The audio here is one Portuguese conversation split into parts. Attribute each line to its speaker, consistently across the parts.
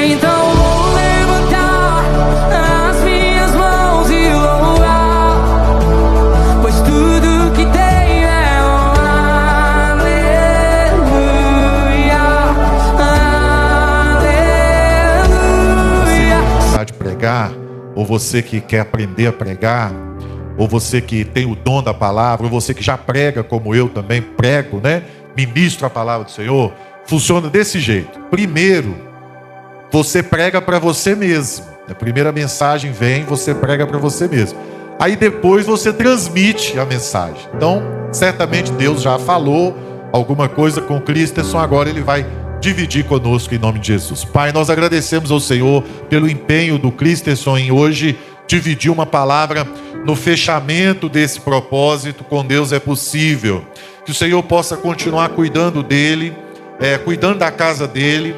Speaker 1: Então vou levantar as minhas mãos e louvar, pois tudo que tenho é um aleluia, aleluia.
Speaker 2: De pregar, ou você que quer aprender a pregar, ou você que tem o dom da palavra, ou você que já prega como eu também prego, né? Ministro a palavra do Senhor. Funciona desse jeito. Primeiro, você prega para você mesmo. A primeira mensagem vem, você prega para você mesmo. Aí depois você transmite a mensagem. Então, certamente Deus já falou alguma coisa com o Christensen, agora ele vai dividir conosco em nome de Jesus. Pai, nós agradecemos ao Senhor pelo empenho do Christensen em hoje dividir uma palavra no fechamento desse propósito. Com Deus é possível. Que o Senhor possa continuar cuidando dele, cuidando da casa dele,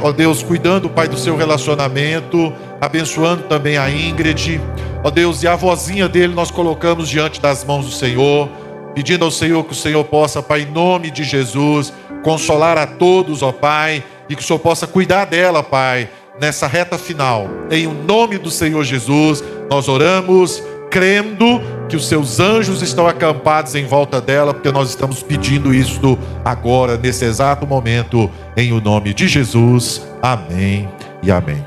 Speaker 2: ó Deus, cuidando, Pai, do seu relacionamento, abençoando também a Ingrid, ó Deus, e a vozinha dele nós colocamos diante das mãos do Senhor, pedindo ao Senhor que o Senhor possa, Pai, em nome de Jesus, consolar a todos, ó Pai, e que o Senhor possa cuidar dela, Pai, nessa reta final. Em nome do Senhor Jesus, nós oramos, crendo que os seus anjos estão acampados em volta dela, porque nós estamos pedindo isso agora, nesse exato momento, em o nome de Jesus. Amém e amém.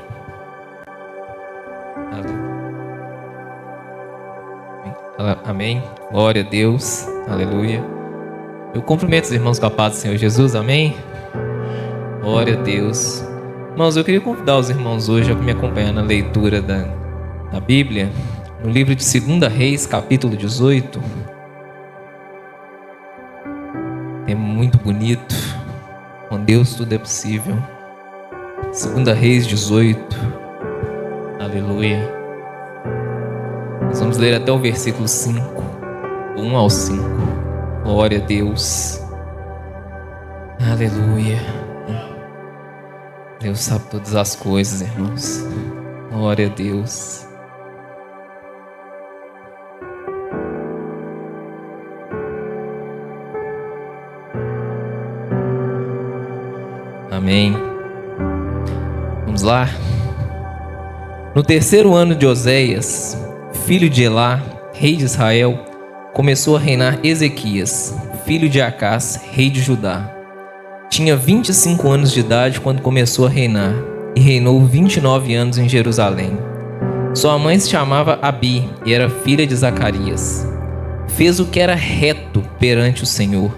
Speaker 3: Amém. Glória a Deus. Aleluia. Eu cumprimento os irmãos com a paz do Senhor Jesus. Amém. Glória a Deus. Irmãos, eu queria convidar os irmãos hoje a me acompanhar na leitura da Bíblia, no livro de 2 Reis, capítulo 18. É muito bonito. Com Deus tudo é possível. 2 Reis 18. Aleluia. Nós vamos ler até o versículo 5. Do 1 ao 5. Glória a Deus. Aleluia. Deus sabe todas as coisas, irmãos. Glória a Deus. Amém. Vamos lá. No 3º ano de Oséias, filho de Elá, rei de Israel, começou a reinar Ezequias, filho de Acás, rei de Judá. Tinha 25 anos de idade quando começou a reinar, e reinou 29 anos em Jerusalém. Sua mãe se chamava Abi e era filha de Zacarias. Fez o que era reto perante o Senhor,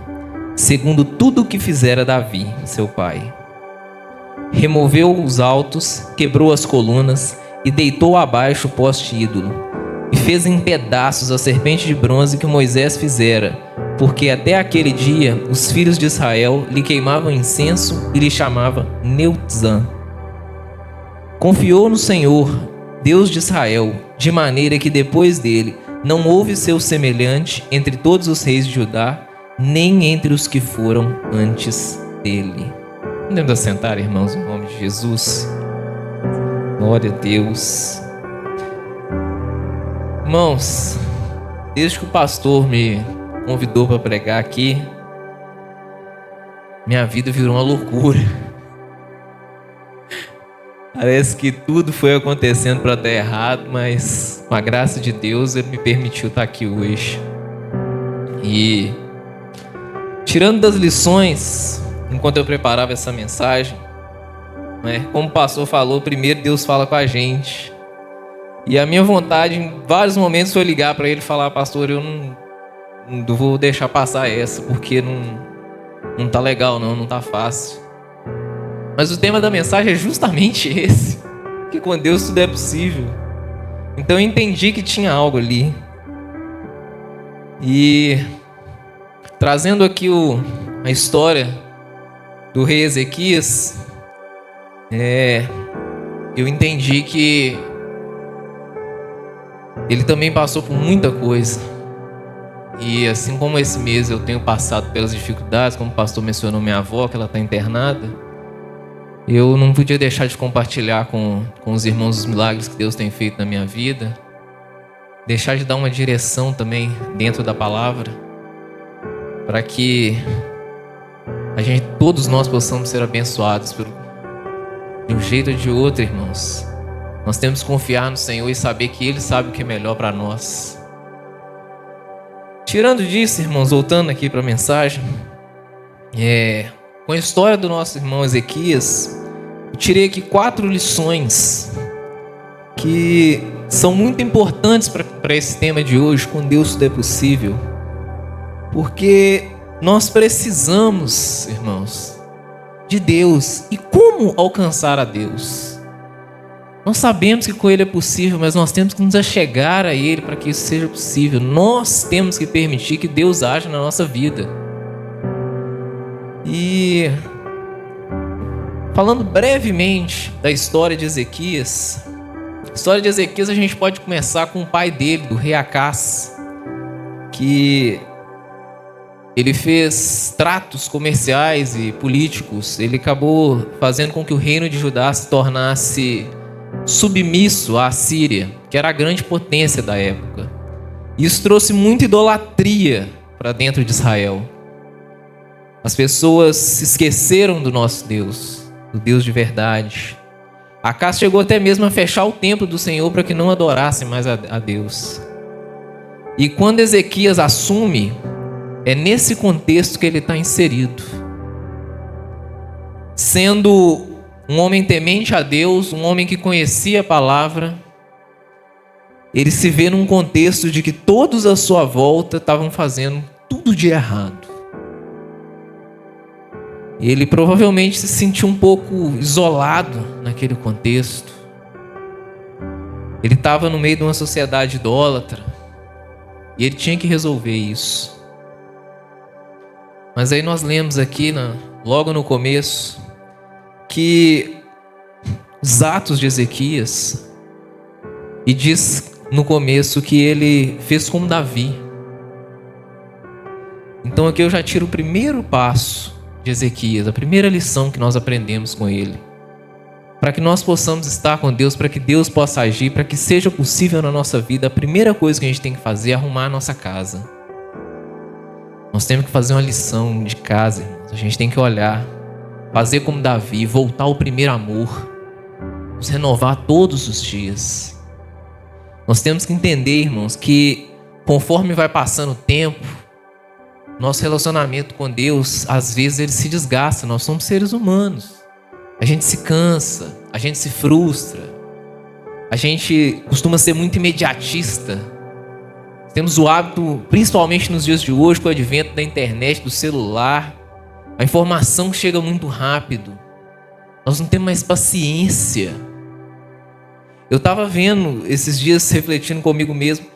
Speaker 3: segundo tudo o que fizera Davi, seu pai. Removeu os altos, quebrou as colunas e deitou abaixo o poste ídolo, e fez em pedaços a serpente de bronze que Moisés fizera, porque até aquele dia os filhos de Israel lhe queimavam incenso e lhe chamavam Neutzã. Confiou no Senhor, Deus de Israel, de maneira que depois dele não houve seu semelhante entre todos os reis de Judá, nem entre os que foram antes dele. Podemos assentar, irmãos, em nome de Jesus. Glória a Deus. Irmãos, desde que o pastor me convidou para pregar aqui, minha vida virou uma loucura. Parece que tudo foi acontecendo para dar errado, mas com a graça de Deus Ele me permitiu estar aqui hoje. E tirando das lições, enquanto eu preparava essa mensagem, né, como o pastor falou, primeiro Deus fala com a gente. E a minha vontade em vários momentos foi ligar para ele e falar: pastor, eu não vou deixar passar essa, porque não tá legal, não tá fácil. Mas o tema da mensagem é justamente esse, que com Deus tudo é possível. Então eu entendi que tinha algo ali. E trazendo aqui a história do rei Ezequias, eu entendi que ele também passou por muita coisa. E assim como esse mês eu tenho passado pelas dificuldades, como o pastor mencionou minha avó, que ela está internada, eu não podia deixar de compartilhar com os irmãos os milagres que Deus tem feito na minha vida, deixar de dar uma direção também dentro da palavra, para que todos nós possamos ser abençoados De um jeito ou de outro, irmãos, nós temos que confiar no Senhor e saber que Ele sabe o que é melhor para nós. Tirando disso, irmãos, voltando aqui para a mensagem, com a história do nosso irmão Ezequias, eu tirei aqui 4 lições que são muito importantes para esse tema de hoje, com Deus tudo é possível. Porque nós precisamos, irmãos, de Deus. E como alcançar a Deus? Nós sabemos que com Ele é possível, mas nós temos que nos achegar a Ele para que isso seja possível. Nós temos que permitir que Deus haja na nossa vida. E falando brevemente da história de Ezequias, a história de Ezequias a gente pode começar com o pai dele, do rei Acás, que ele fez tratos comerciais e políticos. Ele acabou fazendo com que o reino de Judá se tornasse submisso à Síria, que era a grande potência da época. Isso trouxe muita idolatria para dentro de Israel. As pessoas se esqueceram do nosso Deus, do Deus de verdade. Acás chegou até mesmo a fechar o templo do Senhor para que não adorassem mais a Deus. E quando Ezequias assume, é nesse contexto que ele está inserido. Sendo um homem temente a Deus, um homem que conhecia a palavra, ele se vê num contexto de que todos à sua volta estavam fazendo tudo de errado. Ele provavelmente se sentiu um pouco isolado naquele contexto. Ele estava no meio de uma sociedade idólatra e ele tinha que resolver isso. Mas aí nós lemos aqui, logo no começo, que os atos de Ezequias, e diz no começo que ele fez como Davi. Então aqui eu já tiro o primeiro passo de Ezequias, a primeira lição que nós aprendemos com ele, para que nós possamos estar com Deus, para que Deus possa agir, para que seja possível na nossa vida. A primeira coisa que a gente tem que fazer é arrumar a nossa casa. Nós temos que fazer uma lição de casa, irmãos. A gente tem que olhar, fazer como Davi, voltar ao primeiro amor, nos renovar todos os dias. Nós temos que entender, irmãos, que conforme vai passando o tempo, nosso relacionamento com Deus, às vezes ele se desgasta. Nós somos seres humanos. A gente se cansa, a gente se frustra, a gente costuma ser muito imediatista. Temos o hábito, principalmente nos dias de hoje, com o advento da internet, do celular, a informação chega muito rápido. Nós não temos mais paciência. Eu estava vendo esses dias, refletindo comigo mesmo.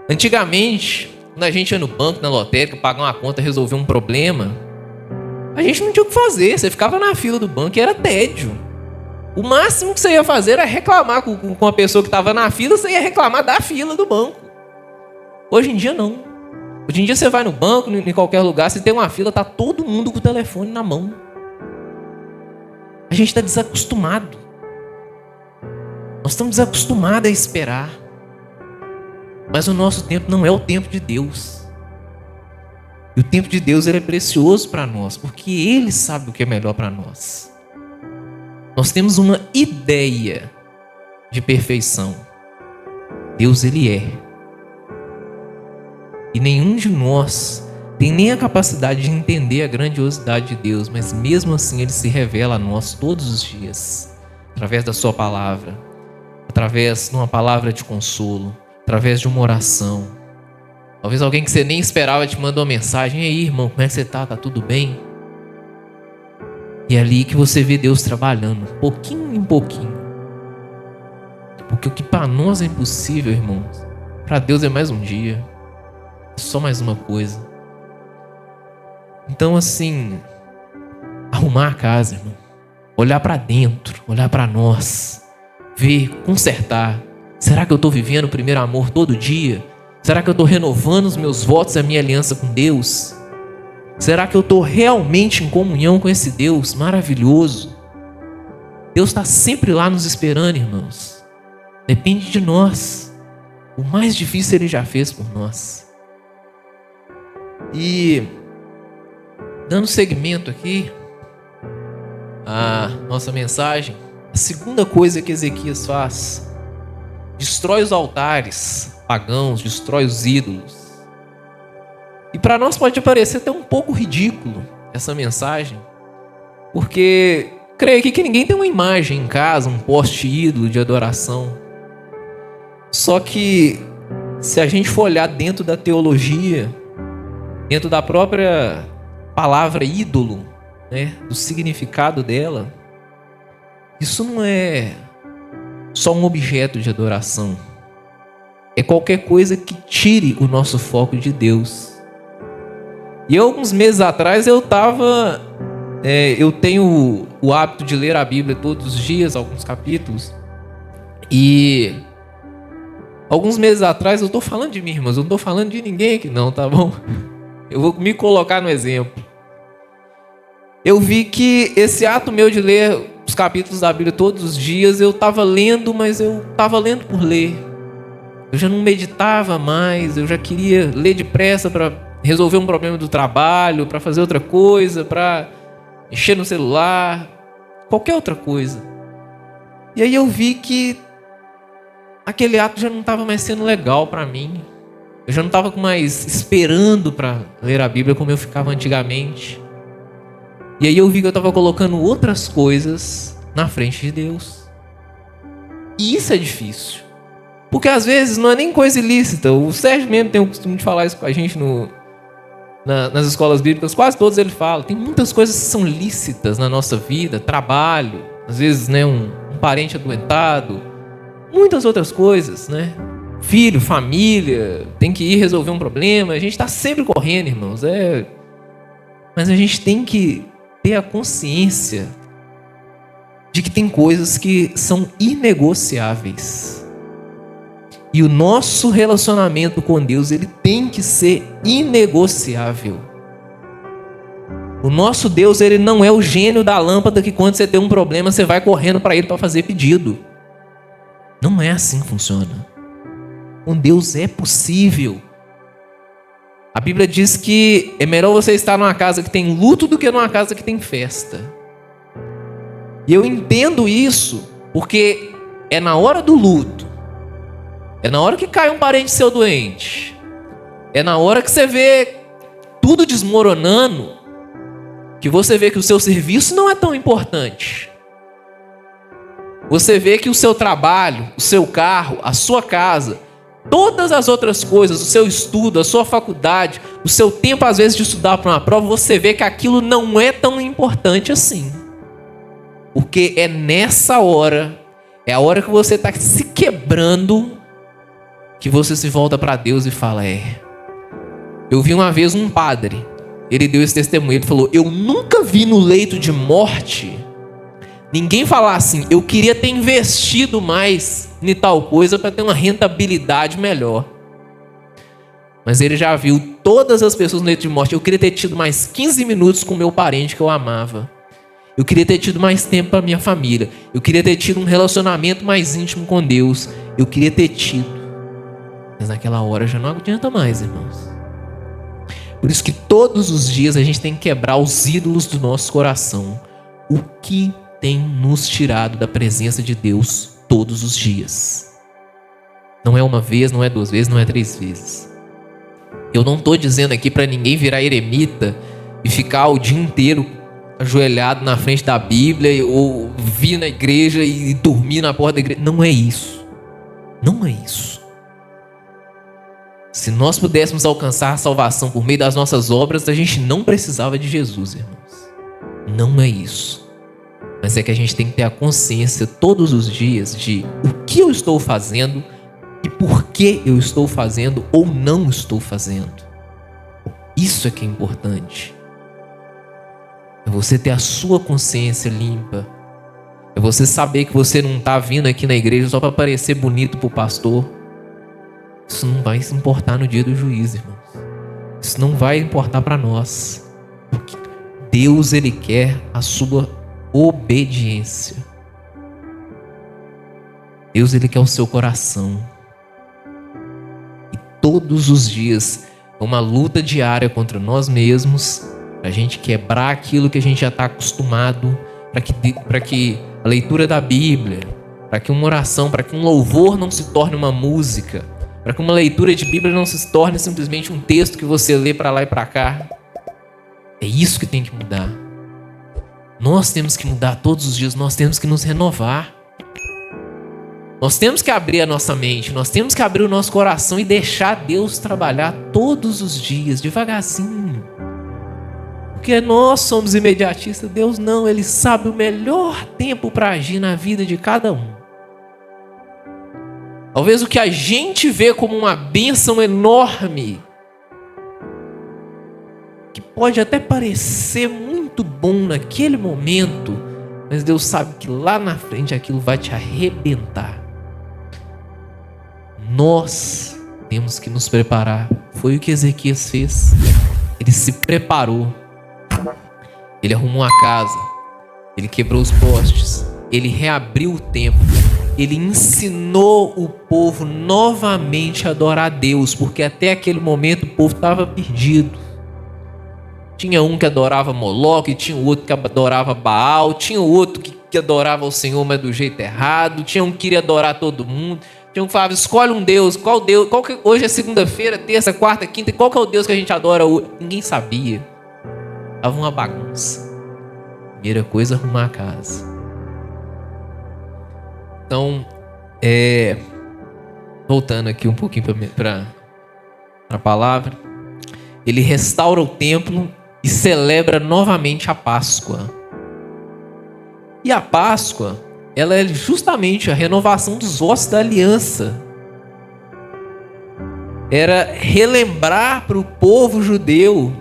Speaker 3: Antigamente, quando a gente ia no banco, na lotérica, pagar uma conta, resolver um problema, a gente não tinha o que fazer. Você ficava na fila do banco e era tédio. O máximo que você ia fazer era reclamar com a pessoa que estava na fila. Você ia reclamar da fila do banco. Hoje em dia não. Hoje em dia você vai no banco, em qualquer lugar, se tem uma fila, tá todo mundo com o telefone na mão. A gente está desacostumado. Nós estamos desacostumados a esperar. Mas o nosso tempo não é o tempo de Deus. E o tempo de Deus ele é precioso para nós, porque Ele sabe o que é melhor para nós. Nós temos uma ideia de perfeição. Deus Ele é. E nenhum de nós tem nem a capacidade de entender a grandiosidade de Deus, mas mesmo assim Ele se revela a nós todos os dias, através da sua palavra, através de uma palavra de consolo, através de uma oração. Talvez alguém que você nem esperava te manda uma mensagem: e aí, irmão, como é que você tá? Tá tudo bem? E é ali que você vê Deus trabalhando, pouquinho em pouquinho. Porque o que para nós é impossível, irmãos, para Deus é mais um dia, é só mais uma coisa. Então, assim, arrumar a casa, irmão, olhar para dentro, olhar para nós, ver, consertar. Será que eu estou vivendo o primeiro amor todo dia? Será que eu estou renovando os meus votos e a minha aliança com Deus? Será que eu estou realmente em comunhão com esse Deus maravilhoso? Deus está sempre lá nos esperando, irmãos. Depende de nós. O mais difícil Ele já fez por nós. E dando seguimento aqui à nossa mensagem, A segunda coisa que Ezequias faz: destrói os altares pagãos, destrói os ídolos. E para nós pode parecer até um pouco ridículo essa mensagem, porque creio aqui que ninguém tem uma imagem em casa, um poste ídolo de adoração. Só que se a gente for olhar dentro da teologia, dentro da própria palavra ídolo, né, do significado dela, isso não é só um objeto de adoração. É qualquer coisa que tire o nosso foco de Deus. E alguns meses atrás eu tenho o hábito de ler a Bíblia todos os dias, alguns capítulos. E alguns meses atrás, eu estou falando de mim, irmãos, eu não estou falando de ninguém aqui não, tá bom? Eu vou me colocar no exemplo. Eu vi que esse ato meu de ler os capítulos da Bíblia todos os dias, eu estava lendo, mas eu estava lendo por ler. Eu já não meditava mais, eu já queria ler depressa para resolver um problema do trabalho, para fazer outra coisa, para mexer no celular, qualquer outra coisa. E aí eu vi que aquele ato já não estava mais sendo legal para mim. Eu já não estava mais esperando para ler a Bíblia como eu ficava antigamente. E aí eu vi que eu estava colocando outras coisas na frente de Deus. E isso é difícil. Porque às vezes não é nem coisa ilícita. O Sérgio mesmo tem o costume de falar isso com a gente nas escolas bíblicas. Quase todos ele fala. Tem muitas coisas que são lícitas na nossa vida. Trabalho, às vezes, né, um parente adoentado. Muitas outras coisas, né? Filho, família, tem que ir resolver um problema. A gente está sempre correndo, irmãos. Mas a gente tem que ter a consciência de que tem coisas que são inegociáveis. E o nosso relacionamento com Deus, ele tem que ser inegociável. O nosso Deus, ele não é o gênio da lâmpada que quando você tem um problema, você vai correndo para ele para fazer pedido. Não é assim que funciona. Com Deus é possível. A Bíblia diz que é melhor você estar numa casa que tem luto do que numa casa que tem festa. E eu entendo isso porque é na hora do luto, é na hora que cai um parente seu doente, é na hora que você vê tudo desmoronando, que você vê que o seu serviço não é tão importante. Você vê que o seu trabalho, o seu carro, a sua casa, todas as outras coisas, o seu estudo, a sua faculdade, o seu tempo às vezes de estudar para uma prova, você vê que aquilo não é tão importante assim. Porque é nessa hora, é a hora que você está se quebrando, que você se volta para Deus e fala, eu vi uma vez um padre, ele deu esse testemunho, ele falou, eu nunca vi no leito de morte ninguém falar assim, eu queria ter investido mais em tal coisa para ter uma rentabilidade melhor. Mas ele já viu todas as pessoas no leito de morte, eu queria ter tido mais 15 minutos com meu parente que eu amava. Eu queria ter tido mais tempo para minha família. Eu queria ter tido um relacionamento mais íntimo com Deus. Eu queria ter tido. Mas naquela hora já não adianta mais, irmãos. Por isso que todos os dias a gente tem que quebrar os ídolos do nosso coração. O que tem nos tirado da presença de Deus todos os dias? Não é uma vez, não é duas vezes, não é 3 vezes. Eu não estou dizendo aqui para ninguém virar eremita e ficar o dia inteiro ajoelhado na frente da Bíblia ou vir na igreja e dormir na porta da igreja. Não é isso. Não é isso. Se nós pudéssemos alcançar a salvação por meio das nossas obras, a gente não precisava de Jesus, irmãos. Não é isso. Mas é que a gente tem que ter a consciência todos os dias de o que eu estou fazendo e por que eu estou fazendo ou não estou fazendo. Isso é que é importante. É você ter a sua consciência limpa. É você saber que você não está vindo aqui na igreja só para parecer bonito para o pastor. Isso não vai se importar no dia do juízo, irmãos. Isso não vai importar para nós. Porque Deus, Ele quer a sua obediência. Deus, Ele quer o seu coração. E todos os dias é uma luta diária contra nós mesmos, a gente quebrar aquilo que a gente já está acostumado para que a leitura da Bíblia, para que uma oração, para que um louvor não se torne uma música, para que uma leitura de Bíblia não se torne simplesmente um texto que você lê para lá e para cá. É isso que tem que mudar. Nós temos que mudar todos os dias, nós temos que nos renovar. Nós temos que abrir a nossa mente, nós temos que abrir o nosso coração e deixar Deus trabalhar todos os dias, devagarzinho. Porque nós somos imediatistas, Deus não, Ele sabe o melhor tempo para agir na vida de cada um. Talvez o que a gente vê como uma bênção enorme, que pode até parecer muito bom naquele momento, mas Deus sabe que lá na frente aquilo vai te arrebentar. Nós temos que nos preparar. Foi o que Ezequias fez. Ele se preparou. Ele arrumou a casa. Ele quebrou os postes. Ele reabriu o templo. Ele ensinou o povo novamente a adorar a Deus, porque até aquele momento o povo estava perdido. Tinha um que adorava Moloque, tinha o outro que adorava Baal, tinha o outro que adorava o Senhor, mas do jeito errado. Tinha um que queria adorar todo mundo. Tinha um que falava, escolhe um Deus. Qual Deus? Hoje é segunda-feira, terça, quarta, quinta. Qual que é o Deus que a gente adora hoje? Ninguém sabia. Tava uma bagunça. Primeira coisa, arrumar a casa. Então, voltando aqui um pouquinho para a palavra. Ele restaura o templo e celebra novamente a Páscoa. E a Páscoa, ela é justamente a renovação dos ossos da aliança. Era relembrar para o povo judeu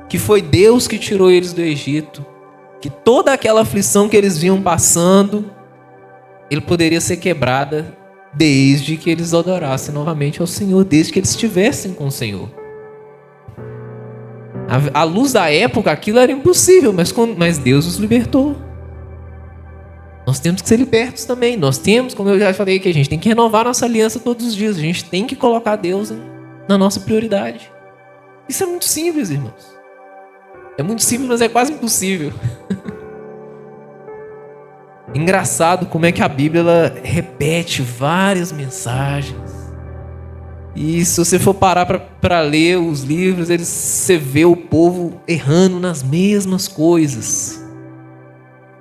Speaker 3: que foi Deus que tirou eles do Egito, que toda aquela aflição que eles vinham passando, ele poderia ser quebrada desde que eles adorassem novamente ao Senhor, desde que eles estivessem com o Senhor. À luz da época, aquilo era impossível, mas Deus os libertou. Nós temos que ser libertos também. Nós temos, como eu já falei aqui, a gente tem que renovar nossa aliança todos os dias. A gente tem que colocar Deus na nossa prioridade. Isso é muito simples, irmãos. É muito simples, mas é quase impossível. Engraçado como é que a Bíblia ela repete várias mensagens. E se você for parar para ler os livros, você vê o povo errando nas mesmas coisas.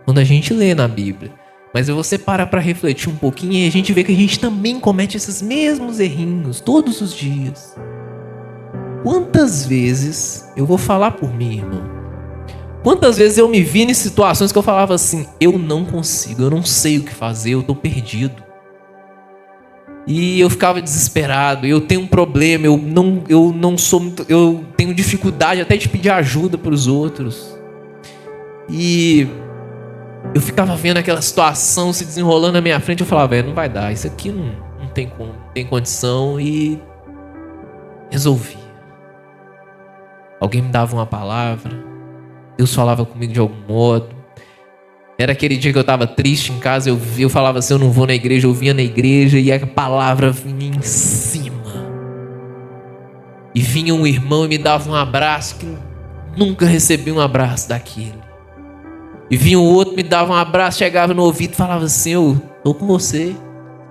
Speaker 3: Quando a gente lê na Bíblia. Mas você para refletir um pouquinho e a gente vê que a gente também comete esses mesmos errinhos todos os dias. Quantas vezes, eu vou falar por mim, irmão. Quantas vezes eu me vi em situações que eu falava assim, eu não consigo, eu não sei o que fazer, eu estou perdido. E eu ficava desesperado, eu tenho um problema, eu tenho dificuldade até de pedir ajuda para os outros. E eu ficava vendo aquela situação se desenrolando na minha frente, eu falava, não vai dar, isso aqui não tem como, não tem condição, e resolvi. Alguém me dava uma palavra, Deus falava comigo de algum modo. Era aquele dia que eu estava triste em casa, eu falava assim, eu não vou na igreja, eu vinha na igreja e a palavra vinha em cima. E vinha um irmão e me dava um abraço que eu nunca recebi um abraço daquele. E vinha o outro, me dava um abraço, chegava no ouvido e falava assim, eu estou com você, se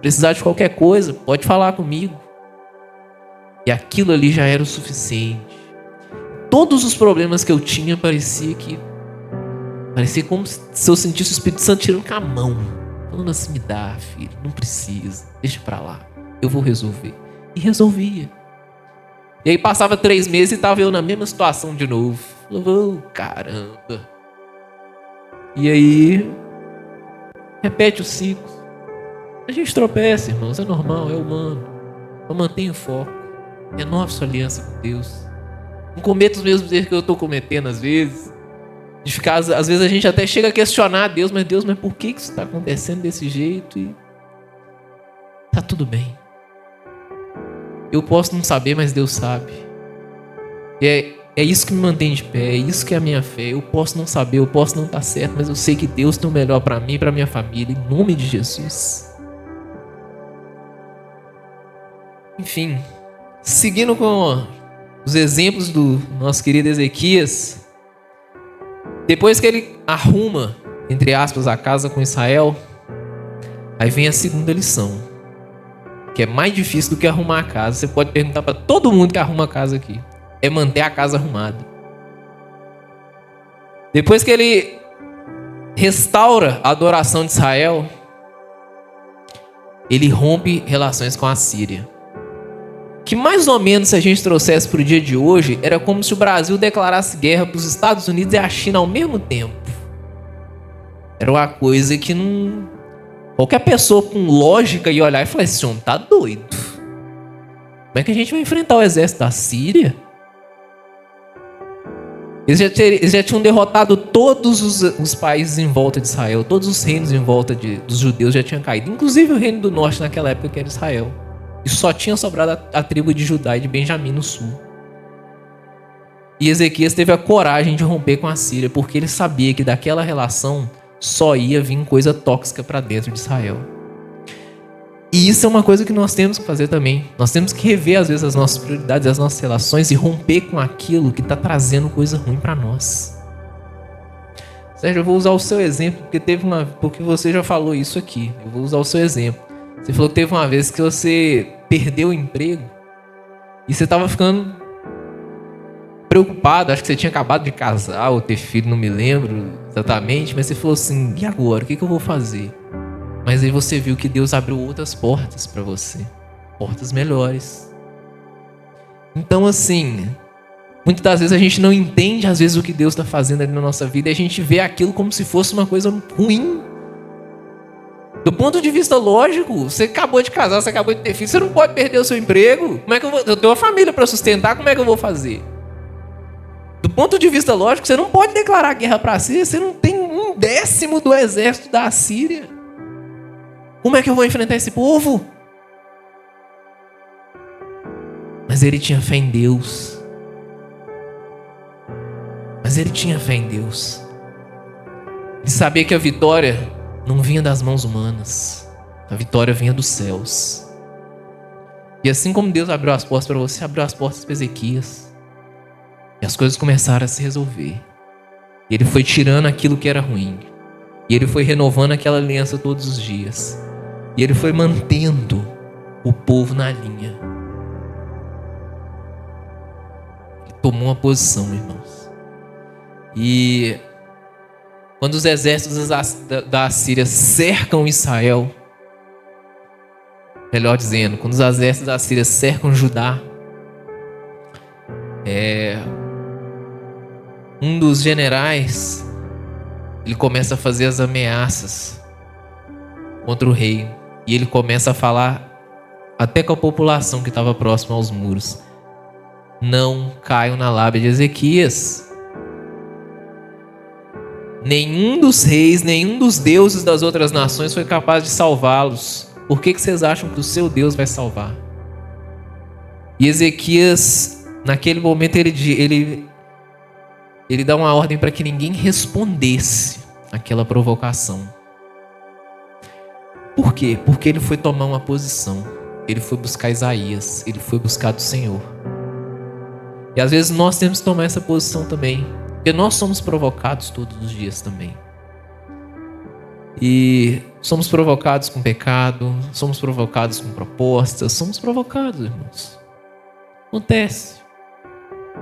Speaker 3: precisar de qualquer coisa, pode falar comigo. E aquilo ali já era o suficiente. Todos os problemas que eu tinha parecia como se eu sentisse o Espírito Santo tirando com a mão. Falando assim, me dá, filho, não precisa, deixa pra lá, eu vou resolver. E resolvia. E aí passava 3 meses e estava eu na mesma situação de novo. Oh, caramba. E aí, repete o ciclo. A gente tropeça, irmãos, é normal, é humano. Então mantenha o foco. Renove sua aliança com Deus. Não cometa os mesmos erros que eu estou cometendo às vezes. De ficar, às vezes a gente até chega a questionar Deus, mas por que isso está acontecendo desse jeito? E tá tudo bem. Eu posso não saber, mas Deus sabe. E é isso que me mantém de pé, é isso que é a minha fé. Eu posso não saber, eu posso não estar certo, mas eu sei que Deus tem o melhor para mim e para minha família, em nome de Jesus. Enfim, seguindo com os exemplos do nosso querido Ezequias, depois que ele arruma entre aspas, a casa com Israel, aí vem a segunda lição, que é mais difícil do que arrumar a casa. Você pode perguntar para todo mundo que arruma a casa aqui. É manter a casa arrumada. Depois que ele restaura a adoração de Israel, ele rompe relações com a Síria. Que mais ou menos, se a gente trouxesse para o dia de hoje, era como se o Brasil declarasse guerra para os Estados Unidos e a China ao mesmo tempo. Era uma coisa que não... Qualquer pessoa com lógica ia olhar e falar: esse homem tá doido. Como é que a gente vai enfrentar o exército da Síria? Eles já tinham derrotado todos os países em volta de Israel. Todos os reinos em volta dos judeus já tinham caído. Inclusive o reino do norte naquela época, que era Israel. E só tinha sobrado a tribo de Judá e de Benjamim no sul. E Ezequias teve a coragem de romper com a Síria, porque ele sabia que daquela relação só ia vir coisa tóxica para dentro de Israel. E isso é uma coisa que nós temos que fazer também. Nós temos que rever às vezes as nossas prioridades, as nossas relações e romper com aquilo que está trazendo coisa ruim para nós. Sérgio, eu vou usar o seu exemplo, porque você já falou isso aqui. Eu vou usar o seu exemplo. Você falou que teve uma vez que você perdeu o emprego e você estava ficando preocupado. Acho que você tinha acabado de casar ou ter filho, não me lembro exatamente, mas você falou assim: e agora? O que eu vou fazer? Mas aí você viu que Deus abriu outras portas para você, portas melhores. Então, assim, muitas das vezes a gente não entende às vezes o que Deus está fazendo ali na nossa vida e a gente vê aquilo como se fosse uma coisa ruim. Do ponto de vista lógico, você acabou de casar, você acabou de ter filho, você não pode perder o seu emprego. Como é que eu tenho uma família para sustentar, como é que eu vou fazer? Do ponto de vista lógico, você não pode declarar guerra para a Síria, você não tem 1/10 do exército da Síria. Como é que eu vou enfrentar esse povo? Mas ele tinha fé em Deus. Ele sabia que a vitória não vinha das mãos humanas. A vitória vinha dos céus. E assim como Deus abriu as portas para você, abriu as portas para Ezequias. E as coisas começaram a se resolver. E ele foi tirando aquilo que era ruim. E ele foi renovando aquela aliança todos os dias. E ele foi mantendo o povo na linha. Ele tomou uma posição, irmãos. E quando os exércitos da Síria cercam Israel, melhor dizendo, quando os exércitos da Síria cercam Judá, um dos generais, ele começa a fazer as ameaças contra o rei. E ele começa a falar até com a população que estava próxima aos muros: não caiam na lábia de Ezequias. Nenhum dos reis, nenhum dos deuses das outras nações foi capaz de salvá-los. Por que vocês acham que o seu Deus vai salvar? E Ezequias, naquele momento, ele dá uma ordem para que ninguém respondesse àquela provocação. Por quê? Porque ele foi tomar uma posição. Ele foi buscar Isaías. Ele foi buscar do Senhor. E às vezes nós temos que tomar essa posição também. Porque nós somos provocados todos os dias também. E somos provocados com pecado. Somos provocados com propostas. Somos provocados, irmãos. Acontece.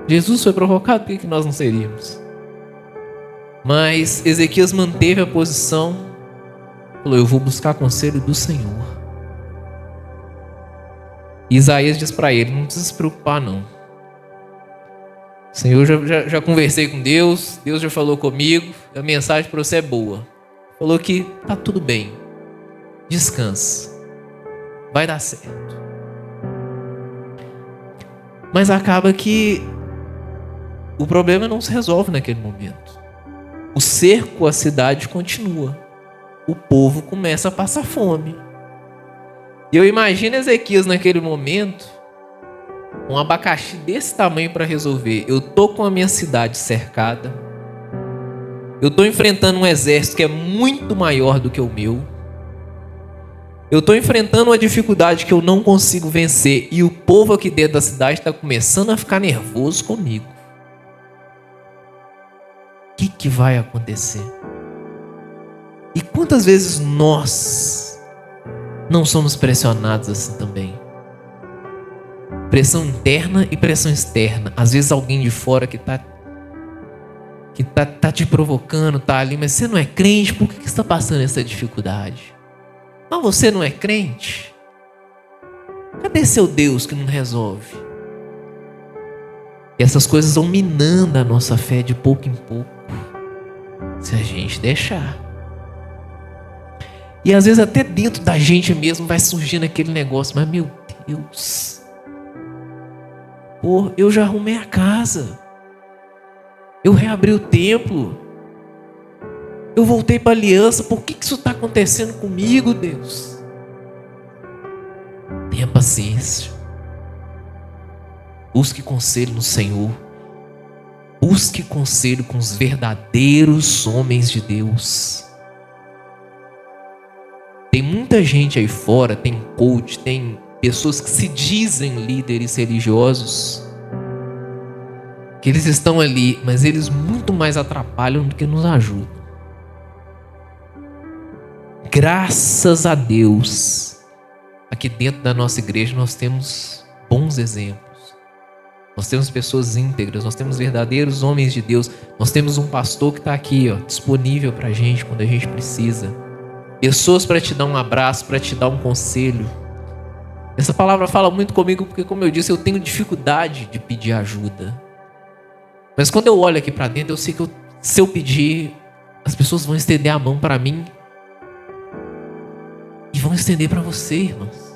Speaker 3: Jesus foi provocado, por que nós não seríamos? Mas Ezequias manteve a posição. Falou: eu vou buscar conselho do Senhor. E Isaías diz para ele: não precisa se preocupar não. Senhor, já conversei com Deus. Deus já falou comigo. A mensagem para você é boa. Falou que tá tudo bem. Descansa. Vai dar certo. Mas acaba que o problema não se resolve naquele momento. O cerco à cidade continua. O povo começa a passar fome. E eu imagino Ezequias naquele momento, um abacaxi desse tamanho para resolver. Eu tô com a minha cidade cercada. Eu tô enfrentando um exército que é muito maior do que o meu. Eu tô enfrentando uma dificuldade que eu não consigo vencer. E o povo aqui dentro da cidade está começando a ficar nervoso comigo. O que vai acontecer? E quantas vezes nós não somos pressionados assim também? Pressão interna e pressão externa. Às vezes alguém de fora que tá te provocando, tá ali, mas você não é crente, por que você está passando essa dificuldade? Mas você não é crente? Cadê seu Deus que não resolve? E essas coisas vão minando a nossa fé de pouco em pouco, se a gente deixar. E às vezes até dentro da gente mesmo vai surgindo aquele negócio, mas meu Deus, pô, eu já arrumei a casa, eu reabri o templo, eu voltei para a aliança, por que isso está acontecendo comigo, Deus? Tenha paciência, busque conselho no Senhor, busque conselho com os verdadeiros homens de Deus. Tem muita gente aí fora, tem coach, tem pessoas que se dizem líderes religiosos, que eles estão ali, mas eles muito mais atrapalham do que nos ajudam. Graças a Deus, aqui dentro da nossa igreja nós temos bons exemplos. Nós temos pessoas íntegras, nós temos verdadeiros homens de Deus. Nós temos um pastor que está aqui, disponível para a gente quando a gente precisa. Pessoas para te dar um abraço, para te dar um conselho. Essa palavra fala muito comigo porque, como eu disse, eu tenho dificuldade de pedir ajuda. Mas quando eu olho aqui para dentro, eu sei que se eu pedir, as pessoas vão estender a mão para mim e vão estender para você, irmãos.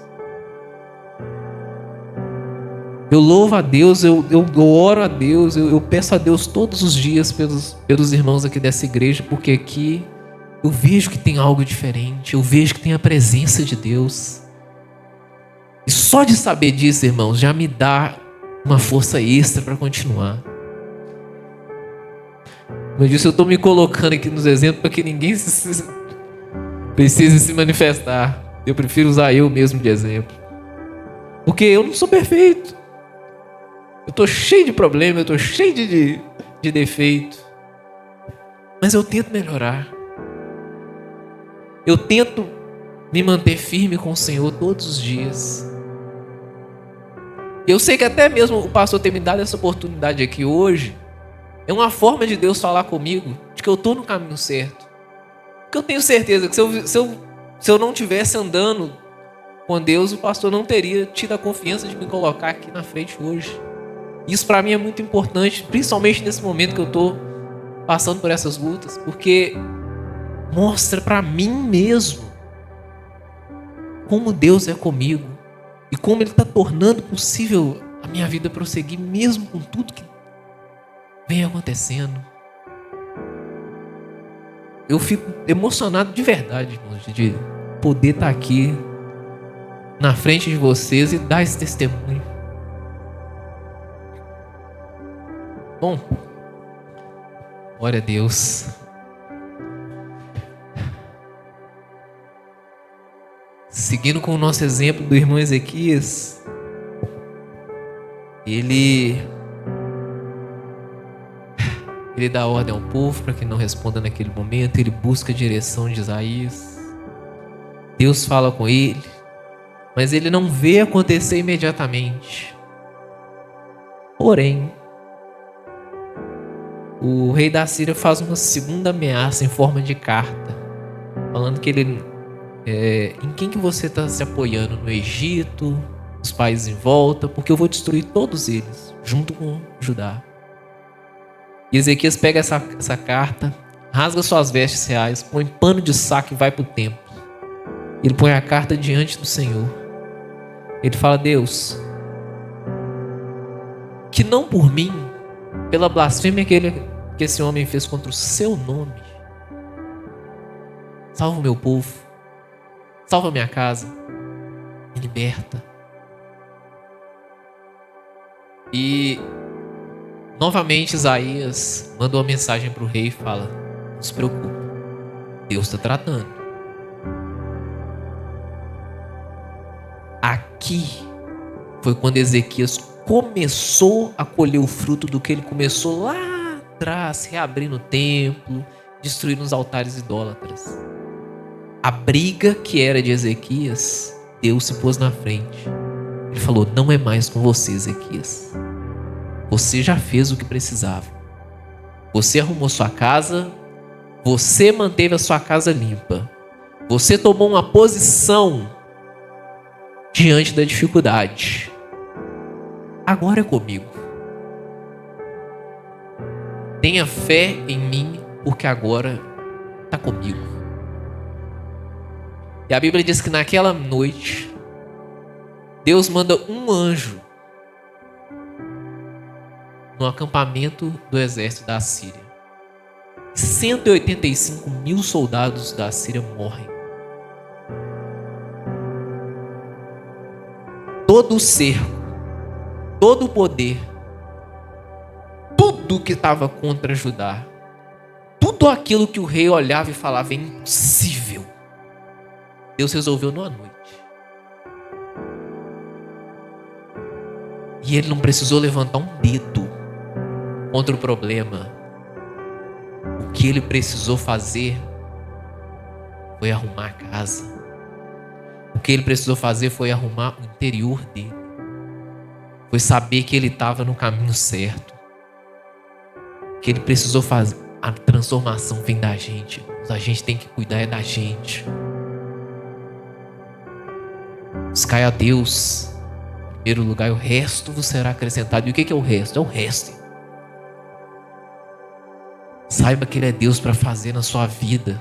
Speaker 3: Eu louvo a Deus, eu oro a Deus, eu peço a Deus todos os dias pelos irmãos aqui dessa igreja, porque aqui eu vejo que tem algo diferente, eu vejo que tem a presença de Deus. E só de saber disso, irmãos, já me dá uma força extra para continuar. Como eu disse, eu estou me colocando aqui nos exemplos para que ninguém precise se manifestar. Eu prefiro usar eu mesmo de exemplo. Porque eu não sou perfeito. Eu estou cheio de problemas, eu estou cheio de defeito. Mas eu tento melhorar. Eu tento me manter firme com o Senhor todos os dias. Eu sei que até mesmo o pastor ter me dado essa oportunidade aqui hoje é uma forma de Deus falar comigo de que eu estou no caminho certo. Porque eu tenho certeza que se eu não estivesse andando com Deus, o pastor não teria tido a confiança de me colocar aqui na frente hoje. Isso para mim é muito importante, principalmente nesse momento que eu estou passando por essas lutas, porque mostra para mim mesmo como Deus é comigo e como Ele está tornando possível a minha vida prosseguir mesmo com tudo que vem acontecendo. Eu fico emocionado de verdade, irmãos, de poder estar aqui na frente de vocês e dar esse testemunho. Bom, glória a Deus. Seguindo com o nosso exemplo do irmão Ezequias, ele dá ordem ao povo para que não responda naquele momento. Ele busca a direção de Isaías. Deus fala com ele, mas ele não vê acontecer imediatamente. Porém, o rei da Síria faz uma segunda ameaça em forma de carta, falando que ele em quem que você está se apoiando? No Egito, os países em volta, porque eu vou destruir todos eles, junto com Judá. E Ezequias pega essa carta, rasga suas vestes reais, põe pano de saco e vai para o templo. Ele põe a carta diante do Senhor. Ele fala: Deus, que não por mim, pela blasfêmia que esse homem fez contra o seu nome, salva o meu povo, salva a minha casa, me liberta. E novamente Isaías manda uma mensagem para o rei e fala: não se preocupe, Deus está tratando. Aqui foi quando Ezequias começou a colher o fruto do que ele começou lá atrás, reabrindo o templo, destruindo os altares idólatras. a briga que era de Ezequias, Deus se pôs na frente. Ele falou: não é mais com você, Ezequias. Você já fez o que precisava. Você arrumou sua casa, você manteve a sua casa limpa. Você tomou uma posição diante da dificuldade. Agora é comigo. Tenha fé em mim, porque agora está comigo. E a Bíblia diz que naquela noite, Deus manda um anjo no acampamento do exército da Síria. 185 mil soldados da Síria morrem. Todo o cerco, todo o poder, tudo que estava contra Judá, tudo aquilo que o rei olhava e falava é impossível, Deus resolveu numa noite. E ele não precisou levantar um dedo contra o problema. O que ele precisou fazer foi arrumar a casa. O que ele precisou fazer foi arrumar o interior dele. Foi saber que ele estava no caminho certo. O que ele precisou fazer. A transformação vem da gente. A gente tem que cuidar é da gente. Buscai a Deus em primeiro lugar, o resto vos será acrescentado. E o que é o resto? É o resto. Saiba que Ele é Deus para fazer na sua vida.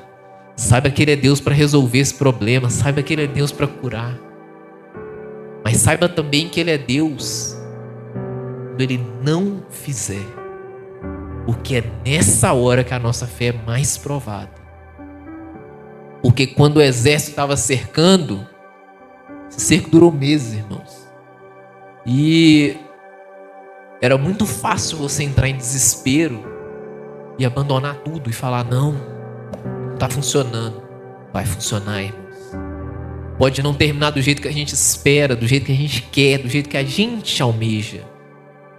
Speaker 3: Saiba que Ele é Deus para resolver esse problema. Saiba que Ele é Deus para curar. Mas saiba também que Ele é Deus quando Ele não fizer. Porque é nessa hora que a nossa fé é mais provada. Porque quando o exército estava cercando, esse cerco durou meses, irmãos. E era muito fácil você entrar em desespero e abandonar tudo e falar: não está funcionando. Vai funcionar, irmãos. Pode não terminar do jeito que a gente espera, do jeito que a gente quer, do jeito que a gente almeja,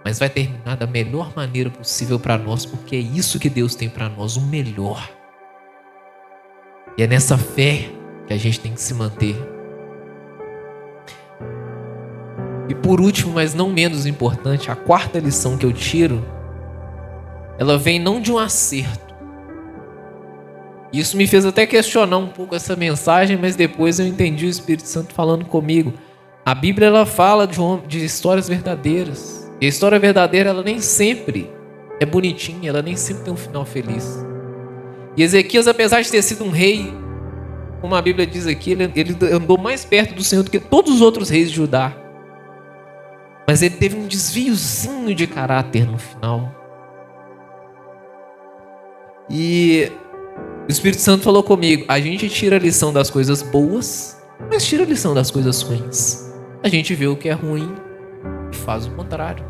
Speaker 3: mas vai terminar da melhor maneira possível para nós, porque é isso que Deus tem para nós, o melhor. E é nessa fé que a gente tem que se manter. E por último, mas não menos importante, a quarta lição que eu tiro, ela vem não de um acerto. Isso me fez até questionar um pouco essa mensagem, mas depois eu entendi o Espírito Santo falando comigo. A Bíblia, ela fala de histórias verdadeiras. E a história verdadeira, ela nem sempre é bonitinha, ela nem sempre tem um final feliz. E Ezequias, apesar de ter sido um rei, como a Bíblia diz aqui, ele andou mais perto do Senhor do que todos os outros reis de Judá. Mas ele teve um desviozinho de caráter no final. E o Espírito Santo falou comigo: a gente tira a lição das coisas boas, mas tira a lição das coisas ruins. A gente vê o que é ruim e faz o contrário.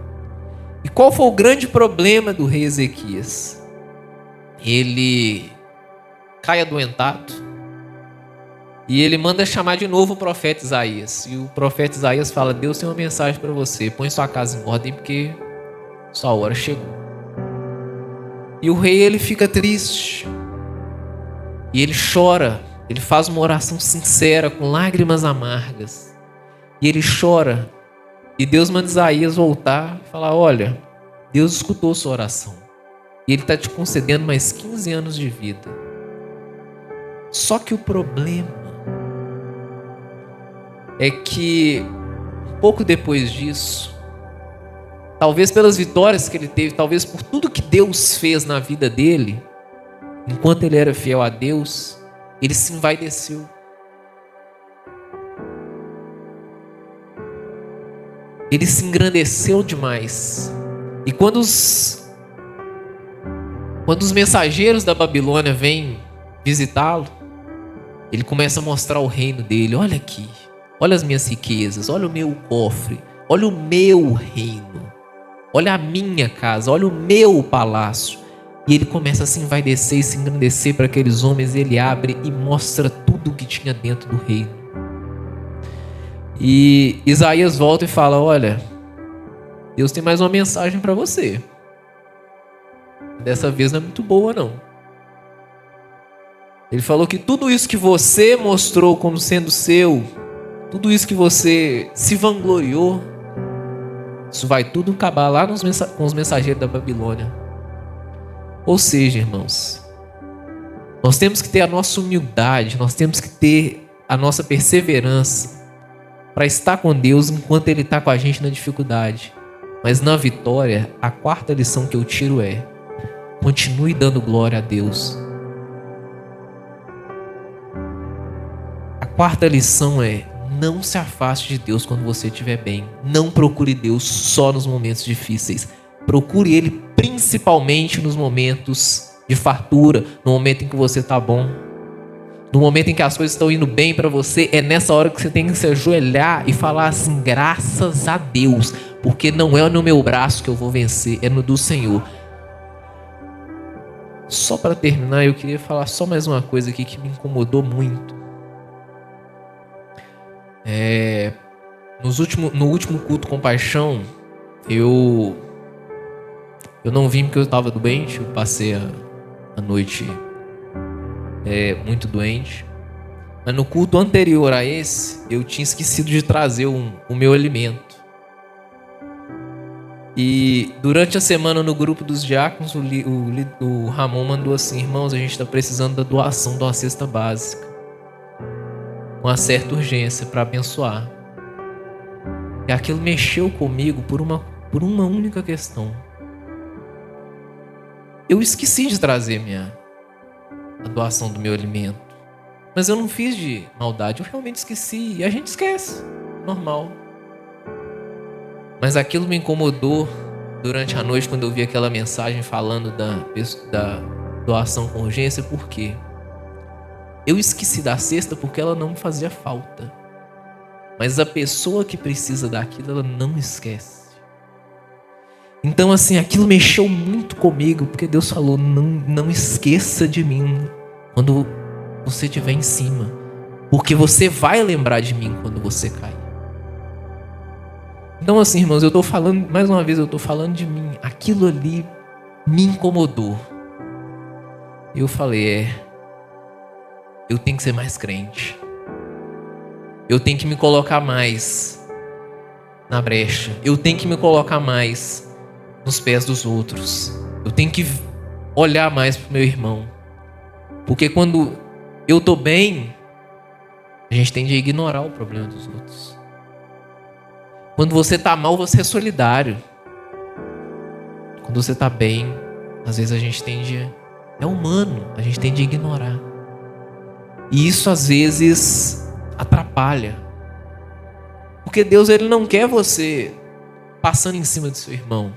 Speaker 3: E qual foi o grande problema do rei Ezequias? Ele cai adoentado. E ele manda chamar de novo o profeta Isaías. E o profeta Isaías fala: Deus tem uma mensagem para você. Põe sua casa em ordem porque sua hora chegou. E o rei, ele fica triste. E ele chora. Ele faz uma oração sincera, com lágrimas amargas. E ele chora. E Deus manda Isaías voltar e falar: olha, Deus escutou sua oração. E Ele está te concedendo mais 15 anos de vida. Só que o problema é que um pouco depois disso, talvez pelas vitórias que ele teve, talvez por tudo que Deus fez na vida dele, enquanto ele era fiel a Deus, ele se envaideceu. Ele se engrandeceu demais. E quando os mensageiros da Babilônia vêm visitá-lo, ele começa a mostrar o reino dele. Olha aqui, olha as minhas riquezas, olha o meu cofre, olha o meu reino, olha a minha casa, olha o meu palácio. E ele começa a se envaidecer e se engrandecer para aqueles homens. Ele abre e mostra tudo o que tinha dentro do reino. E Isaías volta e fala: olha, Deus tem mais uma mensagem para você. Dessa vez não é muito boa, não. Ele falou que tudo isso que você mostrou como sendo seu, tudo isso que você se vangloriou, isso vai tudo acabar lá com os mensageiros da Babilônia. Ou seja, irmãos, nós temos que ter a nossa humildade, nós temos que ter a nossa perseverança para estar com Deus enquanto Ele está com a gente na dificuldade. Mas na vitória, a quarta lição que eu tiro é: continue dando glória a Deus. A quarta lição é: não se afaste de Deus quando você estiver bem. Não procure Deus só nos momentos difíceis. Procure Ele principalmente nos momentos de fartura, no momento em que você está bom. No momento em que as coisas estão indo bem para você, é nessa hora que você tem que se ajoelhar e falar assim: graças a Deus, porque não é no meu braço que eu vou vencer, é no do Senhor. Só para terminar, eu queria falar só mais uma coisa aqui que me incomodou muito. No último culto Compaixão, eu não vim porque eu estava doente, eu passei a noite muito doente. Mas no culto anterior a esse, eu tinha esquecido de trazer o meu alimento. E durante a semana no grupo dos diáconos, o Ramon mandou assim: irmãos, a gente está precisando da doação de uma cesta básica, com uma certa urgência, para abençoar. E aquilo mexeu comigo por uma única questão. Eu esqueci de trazer a doação do meu alimento. Mas eu não fiz de maldade, eu realmente esqueci. E a gente esquece, normal. Mas aquilo me incomodou durante a noite, quando eu vi aquela mensagem falando da doação com urgência. Por quê? Eu esqueci da cesta porque ela não me fazia falta. Mas a pessoa que precisa daquilo, ela não esquece. Então assim, aquilo mexeu muito comigo, porque Deus falou: não esqueça de mim quando você estiver em cima, porque você vai lembrar de mim quando você cair. Então assim, irmãos, eu estou falando, mais uma vez eu estou falando de mim. Aquilo ali me incomodou. Eu falei: eu tenho que ser mais crente. Eu tenho que me colocar mais na brecha. Eu tenho que me colocar mais nos pés dos outros. Eu tenho que olhar mais pro meu irmão. Porque quando eu tô bem, a gente tende a ignorar o problema dos outros. Quando você tá mal, você é solidário. Quando você tá bem, às vezes a gente tende... É humano, a gente tende a ignorar. E isso às vezes atrapalha. Porque Deus, Ele não quer você passando em cima do seu irmão.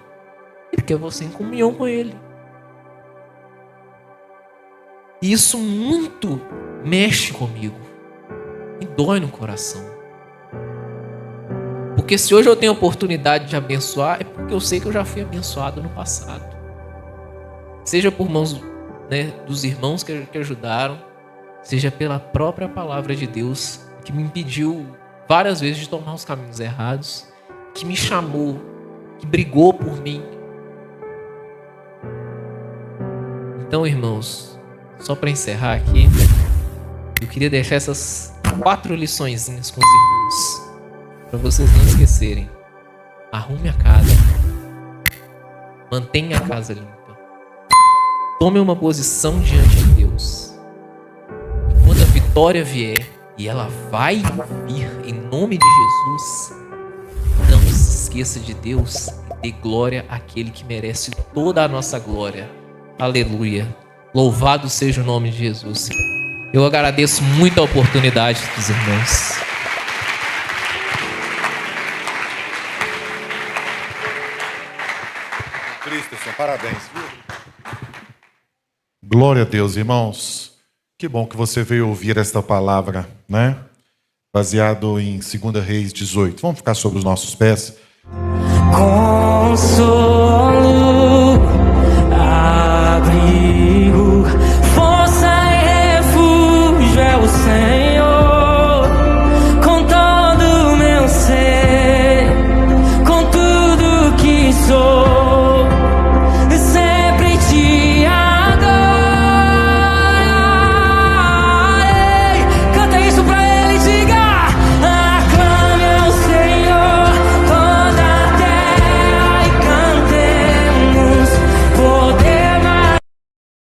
Speaker 3: Ele quer você em comunhão com Ele. E isso muito mexe comigo. Me dói no coração. Porque se hoje eu tenho a oportunidade de abençoar, é porque eu sei que eu já fui abençoado no passado. Seja por mãos, dos irmãos que ajudaram, seja pela própria palavra de Deus, que me impediu várias vezes de tomar os caminhos errados, que me chamou, que brigou por mim. Então, irmãos, só para encerrar aqui, eu queria deixar essas 4 liçõezinhas com os irmãos, para vocês não esquecerem. Arrume a casa, mantenha a casa limpa, tome uma posição diante de Deus. E quando a vitória vier, e ela vai vir em nome de Jesus, não se esqueça de Deus e dê glória àquele que merece toda a nossa glória. Aleluia. Louvado seja o nome de Jesus. Eu agradeço muito a oportunidade dos irmãos.
Speaker 2: Cristo, parabéns. Glória a Deus, irmãos. Que bom que você veio ouvir esta palavra, né? Baseado em 2 Reis 18. Vamos ficar sobre os nossos pés.
Speaker 1: Consolo.